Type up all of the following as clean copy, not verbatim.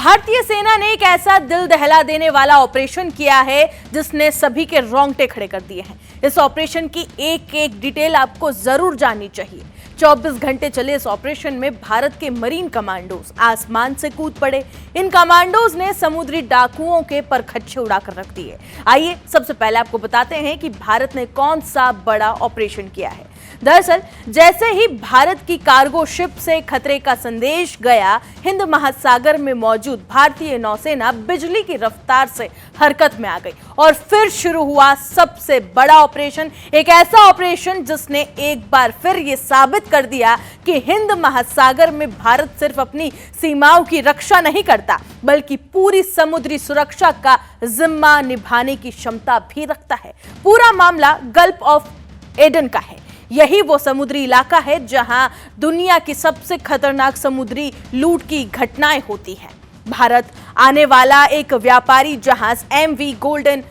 भारतीय सेना ने एक ऐसा दिल दहला देने वाला ऑपरेशन किया है जिसने सभी के रोंगटे खड़े कर दिए हैं। इस ऑपरेशन की एक एक डिटेल आपको जरूर जाननी चाहिए। 24 घंटे चले इस ऑपरेशन में भारत के मरीन कमांडोज आसमान से कूद पड़े। इन कमांडोज ने समुद्री डाकुओं के परखच्चे उड़ाकर रख दिए। आइए सबसे पहले आपको बताते हैं कि भारत ने कौन सा बड़ा ऑपरेशन किया है। दरअसल जैसे ही भारत की कार्गो शिप से खतरे का संदेश गया, हिंद महासागर में मौजूद भारतीय नौसेना बिजली की रफ्तार से हरकत में आ गई और फिर शुरू हुआ सबसे बड़ा ऑपरेशन। एक ऐसा ऑपरेशन जिसने एक बार फिर ये साबित कर दिया कि हिंद महासागर में भारत सिर्फ अपनी सीमाओं की रक्षा नहीं करता, बल्कि पूरी समुद्री सुरक्षा का जिम्मा निभाने की क्षमता भी रखता है। पूरा मामला गल्फ ऑफ एडन का है। यही वो समुद्री इलाका है जहां दुनिया की सबसे खतरनाक समुद्री लूट की घटनाएं होती हैं। भारत आने वाला एक व्यापारी जहाज MV गोल्डन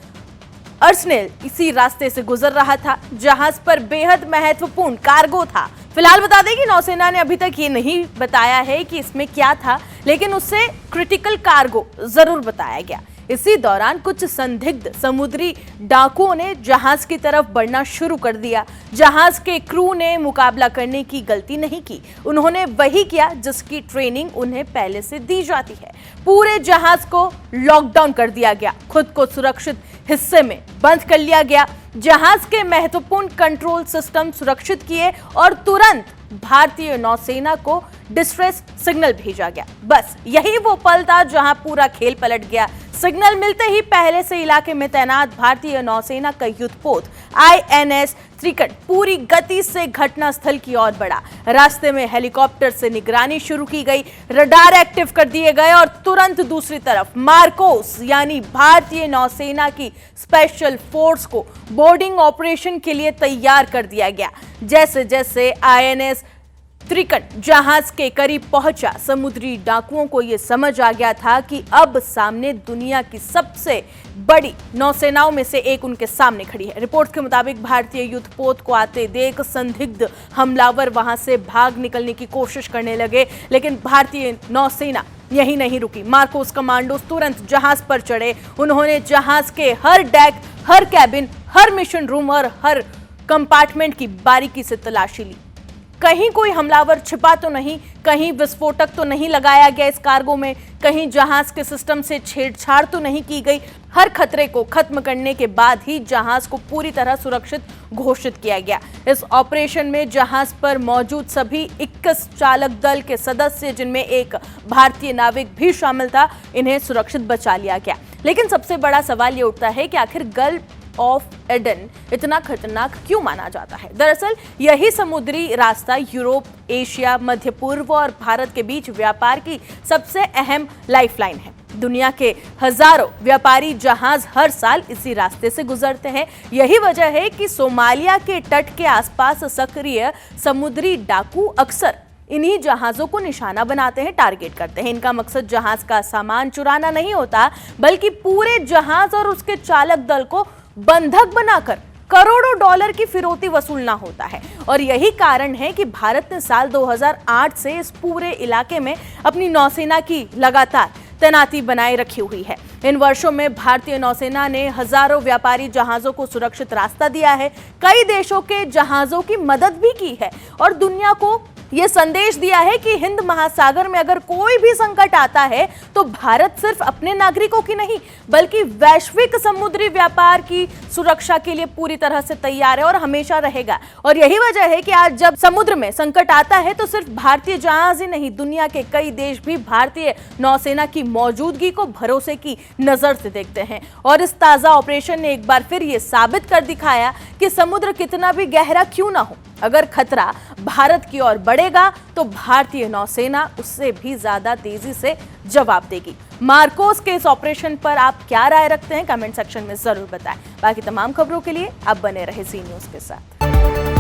अर्सनेल इसी रास्ते से गुजर रहा था। जहाज पर बेहद महत्वपूर्ण कार्गो था। फिलहाल बता दें कि नौसेना ने अभी तक ये नहीं बताया है कि इसमें क्या था, लेकिन उससे क्रिटिकल कार्गो जरूर बताया गया। इसी दौरान कुछ संदिग्ध समुद्री डाकुओं ने जहाज की तरफ बढ़ना शुरू कर दिया। जहाज के क्रू ने मुकाबला करने की गलती नहीं की। उन्होंने वही किया जिसकी ट्रेनिंग उन्हें पहले से दी जाती है। पूरे जहाज को लॉकडाउन कर दिया गया। खुद को सुरक्षित हिस्से में बंद कर लिया गया। जहाज के महत्वपूर्ण कंट्रोल सिस्टम सुरक्षित किए और तुरंत भारतीय नौसेना को डिस्ट्रेस सिग्नल भेजा गया। बस यही वो पल था जहां पूरा खेल पलट गया। सिग्नल मिलते ही पहले से इलाके में तैनात भारतीय नौसेना का युद्धपोत INS त्रिकंड पूरी गति से घटनास्थल की ओर बढ़ा। रास्ते में हेलीकॉप्टर से निगरानी शुरू की गई, रडार एक्टिव कर दिए गए और तुरंत दूसरी तरफ मार्कोस यानी भारतीय नौसेना की स्पेशल फोर्स को बोर्डिंग ऑपरेशन के लिए तैयार कर दिया गया। जैसे जैसे INS त्रिकंड जहाज के करीब पहुंचा, समुद्री डाकुओं को यह समझ आ गया था कि अब सामने दुनिया की सबसे बड़ी नौसेनाओं में से एक उनके सामने खड़ी है। रिपोर्ट के मुताबिक भारतीय युद्धपोत को आते देख संदिग्ध हमलावर वहां से भाग निकलने की कोशिश करने लगे, लेकिन भारतीय नौसेना यही नहीं रुकी। मार्कोस कमांडोज तुरंत जहाज पर चढ़े। उन्होंने जहाज के हर डेक, हर कैबिन, हर मिशन रूम और हर कंपार्टमेंट की बारीकी से तलाशी ली। कहीं कोई हमलावर छिपा तो नहीं, कहीं विस्फोटक तो नहीं लगाया गया इस कार्गो में, कहीं जहाज के सिस्टम से छेड़छाड़ तो नहीं की गई। हर खतरे को खत्म करने के बाद ही जहाज को पूरी तरह सुरक्षित घोषित किया गया। इस ऑपरेशन में जहाज पर मौजूद सभी 21 चालक दल के सदस्य, जिनमें एक भारतीय नाविक भी शामिल था, इन्हें सुरक्षित बचा लिया गया। लेकिन सबसे बड़ा सवाल ये उठता है कि आखिर गल्फ ऑफ एडन इतना खतरनाक क्यों माना जाता है। दरअसल यही समुद्री रास्ता यूरोप, एशिया, मध्य पूर्व और भारत के बीच व्यापार की सबसे अहम लाइफलाइन है। दुनिया के हजारों व्यापारी जहाज हर साल इसी रास्ते से गुजरते हैं। यही वजह है कि सोमालिया के तट के आसपास सक्रिय समुद्री डाकू अक्सर इन्हीं जहाजों को निशाना बनाते हैं, टारगेट करते हैं। इनका मकसद जहाज का सामान चुराना नहीं होता, बल्कि पूरे जहाज और उसके चालक दल को बंधक बनाकर करोड़ों डॉलर की फिरौती वसूलना होता है। और यही कारण है कि भारत ने साल 2008 से इस पूरे इलाके में अपनी नौसेना की लगातार तैनाती बनाए रखी हुई है। इन वर्षों में भारतीय नौसेना ने हजारों व्यापारी जहाजों को सुरक्षित रास्ता दिया है, कई देशों के जहाजों की मदद भी की है और दुनिया को यह संदेश दिया है कि हिंद महासागर में अगर कोई भी संकट आता है तो भारत सिर्फ अपने नागरिकों की नहीं, बल्कि वैश्विक समुद्री व्यापार की सुरक्षा के लिए पूरी तरह से तैयार है और हमेशा रहेगा। और यही वजह है कि आज जब समुद्र में संकट आता है तो सिर्फ भारतीय जहाज ही नहीं, दुनिया के कई देश भी भारतीय नौसेना की मौजूदगी को भरोसे की नजर से देखते हैं। और इस ताजा ऑपरेशन ने एक बार फिर ये साबित कर दिखाया कि समुद्र कितना भी गहरा क्यों ना हो, अगर खतरा भारत की ओर बढ़ेगा तो भारतीय नौसेना उससे भी ज्यादा तेजी से जवाब देगी। मार्कोस के इस ऑपरेशन पर आप क्या राय रखते हैं, कमेंट सेक्शन में जरूर बताएं। बाकी तमाम खबरों के लिए आप बने रहे जी न्यूज़ के साथ।